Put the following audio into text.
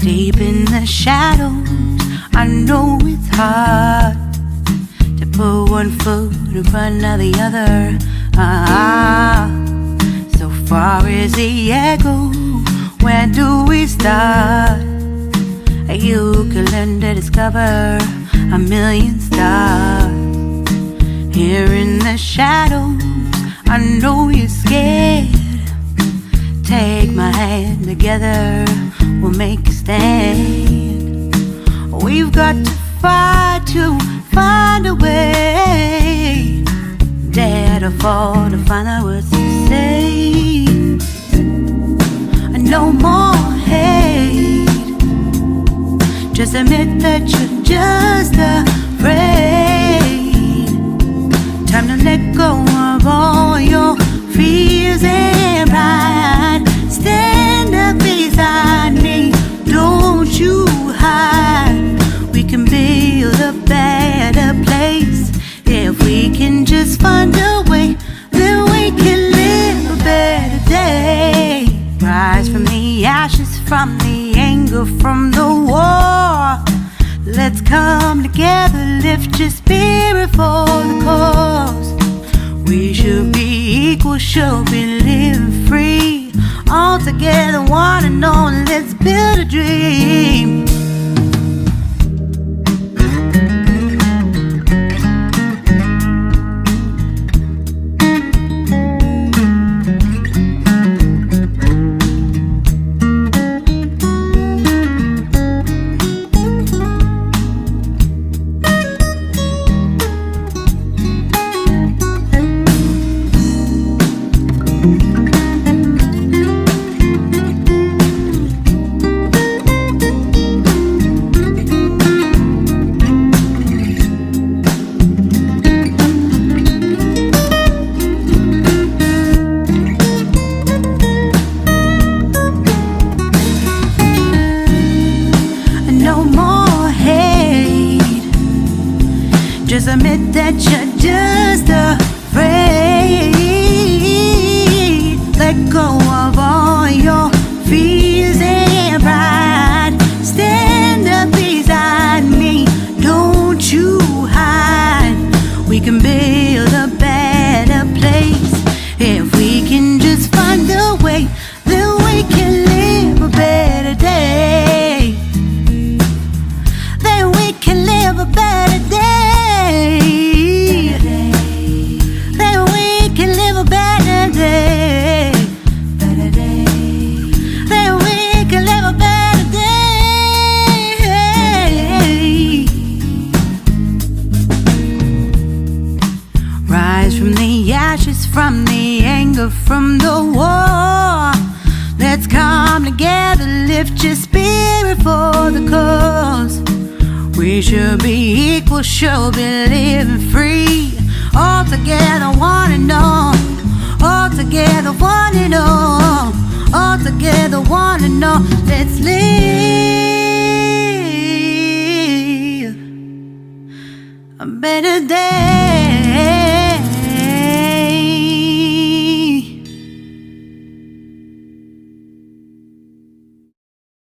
Deep in the shadows, I know it's hard to put one foot in front of the other. So far as the echo, where do we start? You can learn to discover a million stars. Here in the shadows, I know you're scared. Take my hand, together we'll make a stand. We've got to fight to find a way. Dare to fall to find out what to say. No more hate. Just admit that you're just afraid. Time to let go of all your fears and pride. Stand up beside me, don't you hide. We can build a better place. If we can just find a way, then we can live a better day. Rise from the ashes, from the anger, from the war. Let's come together, lift your spirit for the cause. We should be equal, should be living free. All together, one and all, let's build a dream. Just admit that you're just afraid. Let go of all your fears and pride. Stand up beside me, don't you hide. We can build a better place. If we can just find a way, then we can live a better day. Then we can live a better day. Then we can live a better day. Better day. Then we can live a better day. Rise from the ashes, from the anger, from the war. Let's come together, lift your spirit for the cause. We should be equal, should be living free. All together, one and all. All together, one and all. All together, one and all. Let's live a better day.